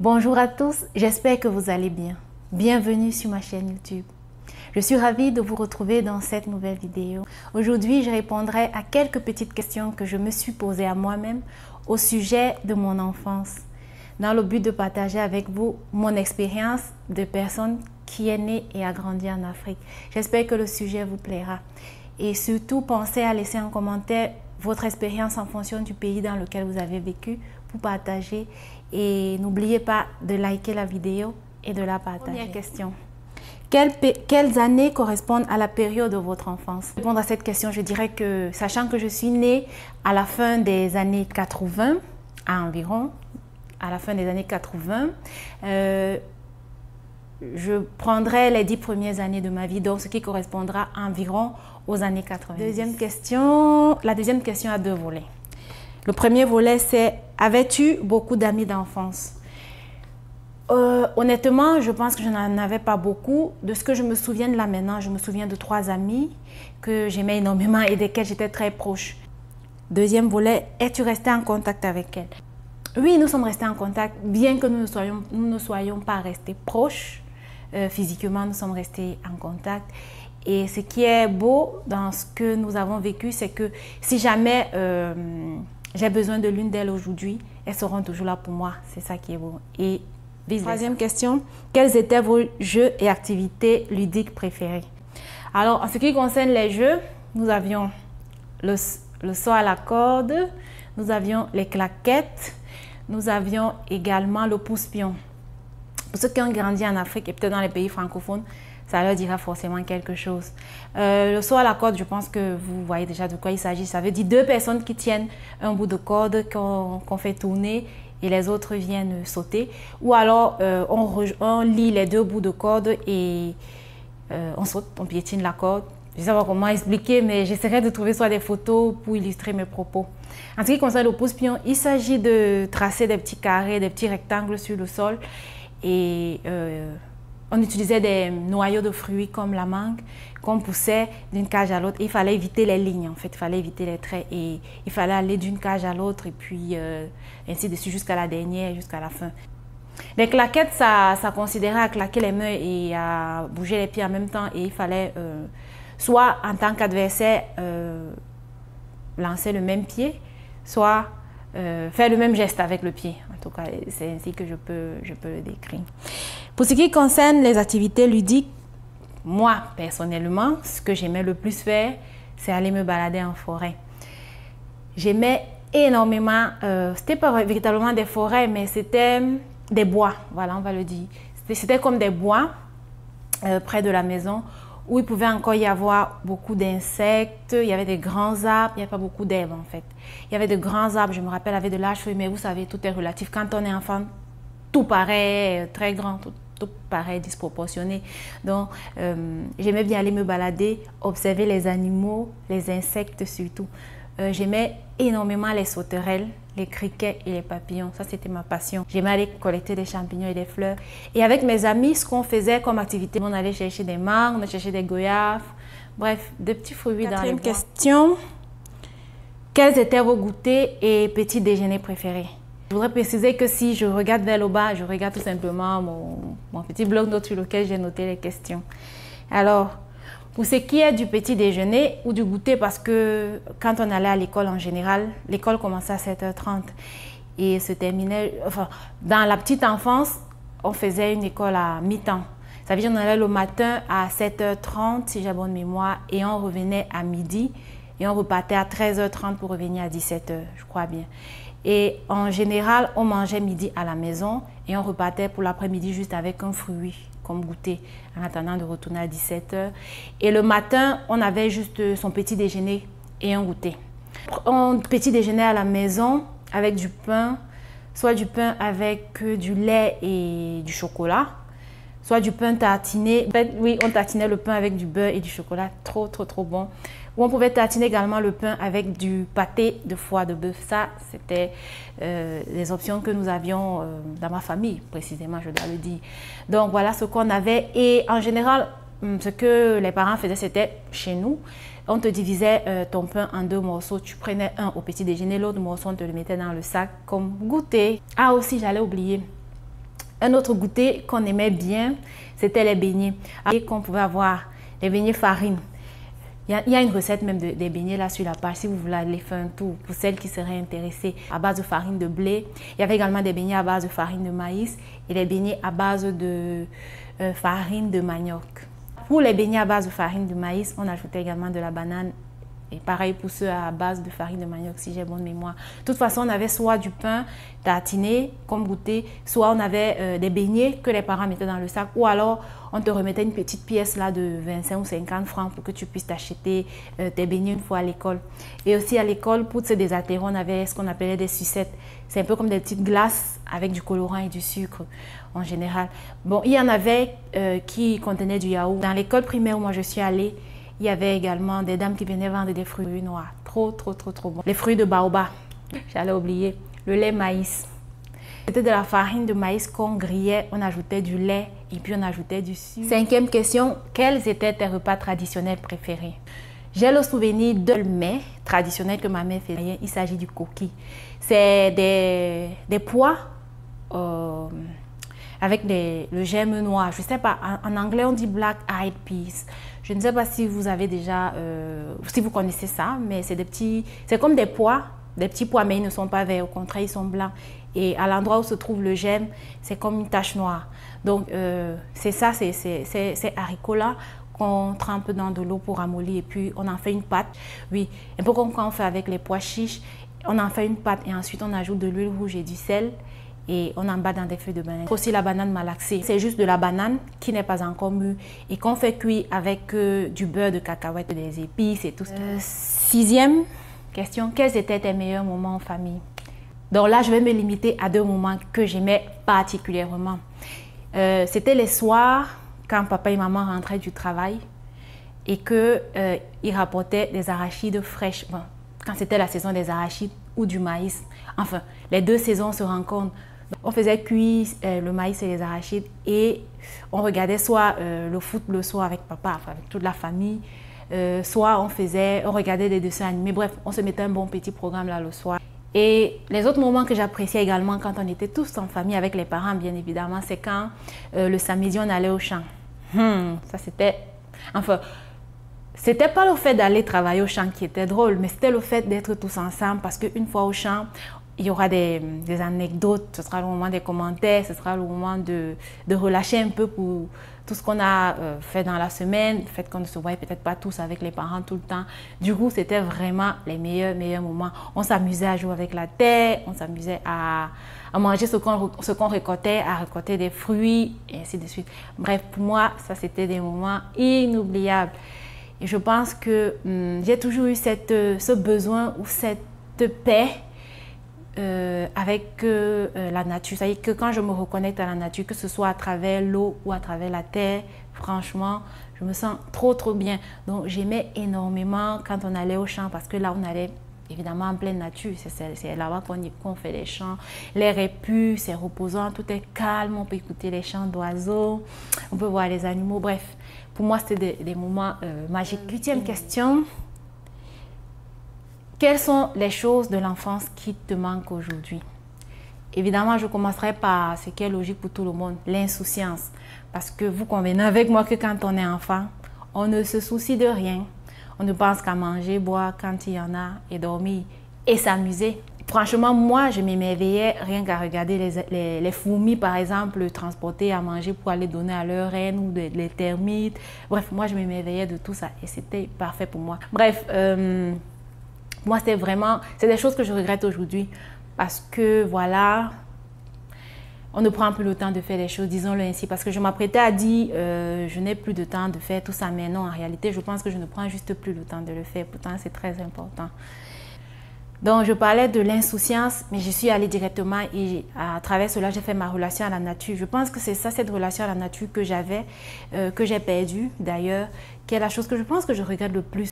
Bonjour à tous, j'espère que vous allez bien. Bienvenue sur ma chaîne YouTube. Je suis ravie de vous retrouver dans cette nouvelle vidéo. Aujourd'hui, je répondrai à quelques petites questions que je me suis posées à moi-même au sujet de mon enfance, dans le but de partager avec vous mon expérience de personne qui est née et a grandi en Afrique. J'espère que le sujet vous plaira. Et surtout, pensez à laisser en commentaire votre expérience en fonction du pays dans lequel vous avez vécu pour partager. Et n'oubliez pas de liker la vidéo et de la partager. Première question. Quelles années correspondent à la période de votre enfance? Pour répondre à cette question, je dirais que, sachant que je suis née à la fin des années 80, à la fin des années 80, je prendrai les 10 premières années de ma vie, donc ce qui correspondra environ aux années 80. La deuxième question a deux volets. Le premier volet, c'est « Avais-tu beaucoup d'amis d'enfance » Honnêtement, je pense que je n'en avais pas beaucoup. De ce que je me souviens de là maintenant, je me souviens de 3 amis que j'aimais énormément et desquels j'étais très proche. Deuxième volet, es-tu resté en contact avec elles? Oui, nous sommes restés en contact, bien que nous ne soyons pas restés proches. Physiquement, nous sommes restés en contact. Et ce qui est beau dans ce que nous avons vécu, c'est que si jamais j'ai besoin de l'une d'elles aujourd'hui, elles seront toujours là pour moi. C'est ça qui est beau. Et troisième question, quels étaient vos jeux et activités ludiques préférés? Alors, en ce qui concerne les jeux, nous avions le saut à la corde, nous avions les claquettes, nous avions également le pouce-pion. Pour ceux qui ont grandi en Afrique et peut-être dans les pays francophones, ça leur dira forcément quelque chose. Le saut à la corde, je pense que vous voyez déjà de quoi il s'agit. Ça veut dire 2 personnes qui tiennent un bout de corde qu'on fait tourner et les autres viennent sauter. Ou alors, on lie les 2 bouts de corde et on saute, on piétine la corde. Je ne sais pas comment expliquer, mais j'essaierai de trouver soit des photos pour illustrer mes propos. En ce qui concerne le pouce-pion, il s'agit de tracer des petits carrés, des petits rectangles sur le sol. Et on utilisait des noyaux de fruits comme la mangue qu'on poussait d'une cage à l'autre. Il fallait éviter les lignes, en fait, il fallait éviter les traits et il fallait aller d'une cage à l'autre et puis ainsi de suite jusqu'à la dernière, jusqu'à la fin. Les claquettes, ça considérait à claquer les mains et à bouger les pieds en même temps et il fallait soit en tant qu'adversaire lancer le même pied, soit faire le même geste avec le pied. En tout cas, c'est ainsi que je peux le décrire. Pour ce qui concerne les activités ludiques, moi, personnellement, ce que j'aimais le plus faire, c'est aller me balader en forêt. J'aimais énormément, c'était pas véritablement des forêts, mais c'était des bois, voilà, on va le dire. C'était comme des bois près de la maison, où il pouvait encore y avoir beaucoup d'insectes, il y avait des grands arbres, il n'y avait pas beaucoup d'herbes en fait. Il y avait de grands arbres, je me rappelle, avec de larges feuilles, mais vous savez, tout est relatif. Quand on est enfant, tout paraît très grand, tout paraît disproportionné. Donc, j'aimais bien aller me balader, observer les animaux, les insectes surtout. J'aimais énormément les sauterelles, les criquets et les papillons. Ça, c'était ma passion. J'aimais aller collecter des champignons et des fleurs. Et avec mes amis, ce qu'on faisait comme activité, on allait chercher des mangues, on allait chercher des goyaves, bref, des petits fruits dans les bois. Question, quels étaient vos goûters et petits déjeuners préférés? Je voudrais préciser que si je regarde vers le bas, je regarde tout simplement mon petit bloc-notes sur lequel j'ai noté les questions. Alors, pour ce qui est du petit déjeuner ou du goûter, parce que quand on allait à l'école en général, l'école commençait à 7h30 et se terminait, enfin, dans la petite enfance, on faisait une école à mi-temps. Ça veut dire qu'on allait le matin à 7h30, si j'ai bonne mémoire, et on revenait à midi et on repartait à 13h30 pour revenir à 17h, je crois bien. Et en général, on mangeait midi à la maison et on repartait pour l'après-midi juste avec un fruit comme goûter en attendant de retourner à 17h. Et le matin, on avait juste son petit déjeuner et un goûter. Un petit déjeuner à la maison avec du pain, soit du pain avec du lait et du chocolat, soit du pain tartiné. En fait, oui, on tartinait le pain avec du beurre et du chocolat, trop bon. Ou on pouvait tartiner également le pain avec du pâté de foie de bœuf. Ça, c'était les options que nous avions dans ma famille, précisément, je dois le dire. Donc, voilà ce qu'on avait. Et en général, ce que les parents faisaient, c'était chez nous. On te divisait ton pain en 2 morceaux. Tu prenais un au petit déjeuner, l'autre morceau, on te le mettait dans le sac comme goûter. Ah, aussi, j'allais oublier. Un autre goûter qu'on aimait bien, c'était les beignets. Et qu'on pouvait avoir les beignets farine. Il y a une recette même des beignets là sur la page, si vous voulez aller faire un tour, pour celles qui seraient intéressées, à base de farine de blé. Il y avait également des beignets à base de farine de maïs et les beignets à base de farine de manioc. Pour les beignets à base de farine de maïs, on ajoutait également de la banane. Et pareil pour ceux à base de farine de manioc, si j'ai bonne mémoire. De toute façon, on avait soit du pain tartiné comme goûter, soit on avait des beignets que les parents mettaient dans le sac, ou alors on te remettait une petite pièce là de 25 ou 50 francs pour que tu puisses t'acheter tes beignets une fois à l'école. Et aussi à l'école, pour se désaltérer, on avait ce qu'on appelait des sucettes. C'est un peu comme des petites glaces avec du colorant et du sucre en général. Bon, il y en avait qui contenaient du yaourt. Dans l'école primaire où moi je suis allée, il y avait également des dames qui venaient vendre des fruits noirs. Trop bons. Les fruits de baobab, j'allais oublier. Le lait maïs. C'était de la farine de maïs qu'on grillait, on ajoutait du lait et puis on ajoutait du sucre. Cinquième question, quels étaient tes repas traditionnels préférés? J'ai le souvenir d'un mets traditionnel que ma mère faisait. Il s'agit du coquille. C'est des pois avec le germe noir. Je ne sais pas, en anglais on dit black eyed peas. Je ne sais pas si vous avez déjà, si vous connaissez ça, mais c'est comme des petits pois, mais ils ne sont pas verts, au contraire, ils sont blancs. Et à l'endroit où se trouve le germe, c'est comme une tache noire. Donc, c'est ça, ces haricots-là qu'on trempe dans de l'eau pour ramollir et puis on en fait une pâte. Oui, un peu comme quand on fait avec les pois chiches, on en fait une pâte et ensuite on ajoute de l'huile rouge et du sel. Et on en bat dans des feuilles de banane. Aussi la banane malaxée, c'est juste de la banane qui n'est pas encore mûre et qu'on fait cuire avec du beurre de cacahuète, des épices et tout ça. Sixième question, quels étaient tes meilleurs moments en famille? Donc là, je vais me limiter à 2 moments que j'aimais particulièrement. C'était les soirs quand papa et maman rentraient du travail et qu'ils rapportaient des arachides fraîches. Bon, quand c'était la saison des arachides ou du maïs. Enfin, les 2 saisons se rencontrent. On faisait cuire le maïs et les arachides et on regardait soit le foot le soir avec papa, enfin avec toute la famille, soit on regardait des dessins animés. Bref, on se mettait un bon petit programme là le soir. Et les autres moments que j'appréciais également quand on était tous en famille avec les parents, bien évidemment, c'est quand le samedi on allait au champ. Ça c'était... Enfin, c'était pas le fait d'aller travailler au champ qui était drôle, mais c'était le fait d'être tous ensemble parce qu'une fois au champ, il y aura des anecdotes, ce sera le moment des commentaires, ce sera le moment de relâcher un peu pour tout ce qu'on a fait dans la semaine, le fait qu'on ne se voyait peut-être pas tous avec les parents tout le temps. Du coup, c'était vraiment les meilleurs moments. On s'amusait à jouer avec la terre, on s'amusait à manger ce qu'on récoltait, à récolter des fruits, et ainsi de suite. Bref, pour moi, ça c'était des moments inoubliables. Et je pense que j'ai toujours eu ce besoin ou cette paix avec la nature. C'est-à-dire que quand je me reconnecte à la nature, que ce soit à travers l'eau ou à travers la terre, franchement, je me sens trop bien. Donc j'aimais énormément quand on allait au champ parce que là on allait évidemment en pleine nature. C'est là-bas qu'on fait les chants. L'air est pur, c'est reposant, tout est calme. On peut écouter les chants d'oiseaux, on peut voir les animaux. Bref, pour moi c'était des moments magiques. 8e question. Quelles sont les choses de l'enfance qui te manquent aujourd'hui? Évidemment, je commencerai par ce qui est logique pour tout le monde, l'insouciance. Parce que vous convenez avec moi que quand on est enfant, on ne se soucie de rien. On ne pense qu'à manger, boire quand il y en a et dormir et s'amuser. Franchement, moi, je m'émerveillais rien qu'à regarder les fourmis, par exemple, transporter à manger pour aller donner à leur reine ou les termites. Bref, moi, je m'émerveillais de tout ça et c'était parfait pour moi. Bref, moi, c'est des choses que je regrette aujourd'hui parce que, voilà, on ne prend plus le temps de faire les choses, disons-le ainsi. Parce que je m'apprêtais à dire, je n'ai plus de temps de faire tout ça, mais non, en réalité, je pense que je ne prends juste plus le temps de le faire. Pourtant, c'est très important. Donc, je parlais de l'insouciance, mais je suis allée directement et à travers cela, j'ai fait ma relation à la nature. Je pense que c'est ça, cette relation à la nature que j'avais, que j'ai perdue d'ailleurs, qui est la chose que je pense que je regrette le plus.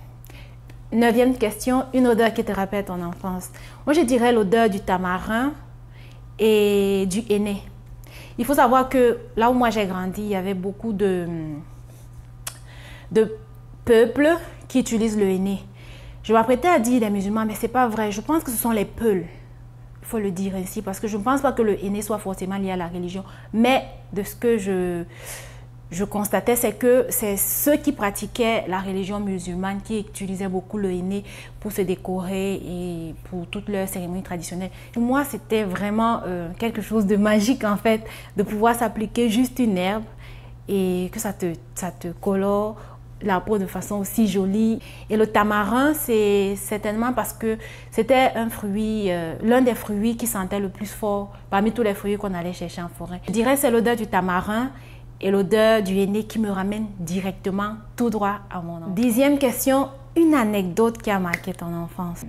9e question, une odeur qui te rappelle ton enfance. Moi, je dirais l'odeur du tamarin et du henné. Il faut savoir que là où moi j'ai grandi, il y avait beaucoup de peuples qui utilisent le henné. Je m'apprêtais à dire des musulmans, mais ce n'est pas vrai. Je pense que ce sont les Peuls. faut le dire ainsi, parce que je ne pense pas que le henné soit forcément lié à la religion. Mais de ce que je constatais, c'est que c'est ceux qui pratiquaient la religion musulmane qui utilisaient beaucoup le henné pour se décorer et pour toutes leurs cérémonies traditionnelles. Pour moi, c'était vraiment quelque chose de magique en fait, de pouvoir s'appliquer juste une herbe et que ça te colore la peau de façon aussi jolie. Et le tamarin, c'est certainement parce que c'était un fruit, l'un des fruits qui sentait le plus fort parmi tous les fruits qu'on allait chercher en forêt. Je dirais que c'est l'odeur du tamarin et l'odeur du henné qui me ramène directement tout droit à mon enfance. 10e question, une anecdote qui a marqué ton enfance.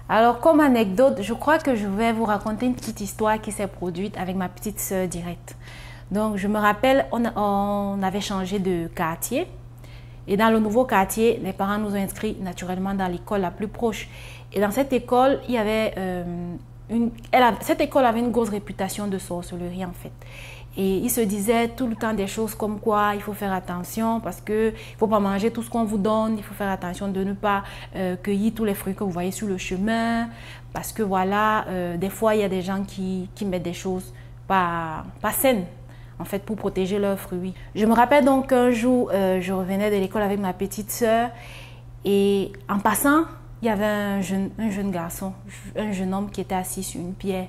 Alors, comme anecdote, je crois que je vais vous raconter une petite histoire qui s'est produite avec ma petite sœur directe. Donc, je me rappelle, on avait changé de quartier. Et dans le nouveau quartier, les parents nous ont inscrits naturellement dans l'école la plus proche. Et dans cette école, il y avait cette école avait une grosse réputation de sorcellerie en fait. Et il se disait tout le temps des choses comme quoi il faut faire attention parce qu'il ne faut pas manger tout ce qu'on vous donne. Il faut faire attention de ne pas cueillir tous les fruits que vous voyez sur le chemin. Parce que voilà, des fois, il y a des gens qui mettent des choses pas saines en fait, pour protéger leurs fruits. Je me rappelle donc qu'un jour, je revenais de l'école avec ma petite sœur et en passant, il y avait un jeune garçon, un jeune homme qui était assis sur une pierre.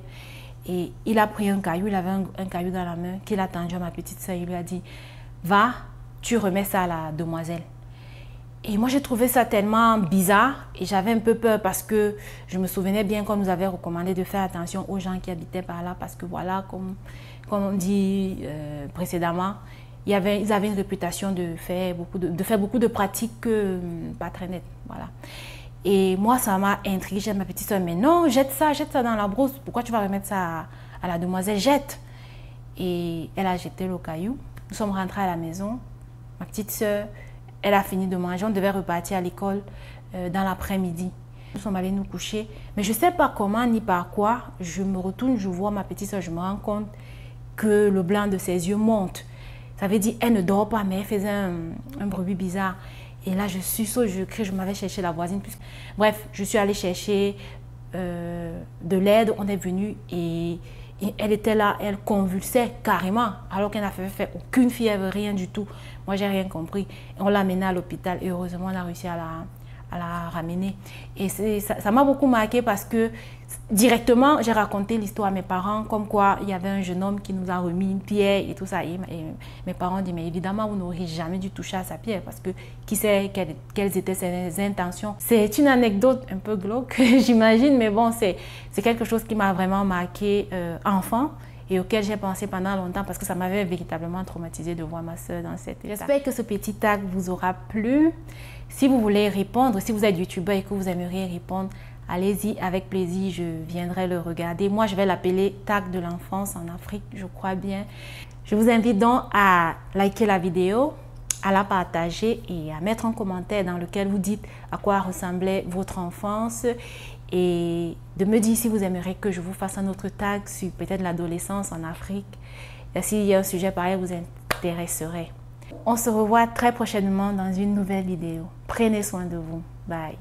Et il a pris un caillou, il avait un caillou dans la main qu'il a tendu à ma petite sœur. Il lui a dit, va, tu remets ça à la demoiselle. Et moi, j'ai trouvé ça tellement bizarre et j'avais un peu peur parce que je me souvenais bien qu'on nous avait recommandé de faire attention aux gens qui habitaient par là parce que voilà, comme on dit précédemment, ils avaient une réputation de faire beaucoup de pratiques pas très nettes. Voilà. Et moi, ça m'a intriguée. Ma petite soeur, mais non, jette ça dans la brousse. Pourquoi tu vas remettre ça à la demoiselle? Jette. Et elle a jeté le caillou. Nous sommes rentrés à la maison. Ma petite soeur, elle a fini de manger. On devait repartir à l'école dans l'après-midi. Nous sommes allés nous coucher. Mais je ne sais pas comment ni par quoi. Je me retourne, je vois ma petite soeur, je me rends compte que le blanc de ses yeux monte. Ça veut dire qu'elle ne dort pas, mais elle faisait un bruit bizarre. Et là, je surssaute, je crie, je m'avais cherché la voisine. Bref, je suis allée chercher de l'aide. On est venu et elle était là, elle convulsait carrément, alors qu'elle n'avait fait aucune fièvre, rien du tout. Moi, j'ai rien compris. On l'a amenée à l'hôpital et heureusement, on a réussi à la ramener. Et ça m'a beaucoup marqué parce que directement, j'ai raconté l'histoire à mes parents, comme quoi il y avait un jeune homme qui nous a remis une pierre et tout ça. Et mes parents disent, mais évidemment, vous n'aurez jamais dû toucher à sa pierre parce que qui sait quelles étaient ses intentions. C'est une anecdote un peu glauque, j'imagine, mais bon, c'est quelque chose qui m'a vraiment marqué enfant et auquel j'ai pensé pendant longtemps parce que ça m'avait véritablement traumatisée de voir ma soeur dans cette état. J'espère que ce petit tag vous aura plu. Si vous voulez répondre, si vous êtes youtubeur et que vous aimeriez répondre, allez-y avec plaisir, je viendrai le regarder. Moi, je vais l'appeler tag de l'enfance en Afrique, je crois bien. Je vous invite donc à liker la vidéo, à la partager et à mettre un commentaire dans lequel vous dites à quoi ressemblait votre enfance et de me dire si vous aimeriez que je vous fasse un autre tag sur peut-être l'adolescence en Afrique. Et s'il y a un sujet pareil vous intéresserait. On se revoit très prochainement dans une nouvelle vidéo. Prenez soin de vous. Bye.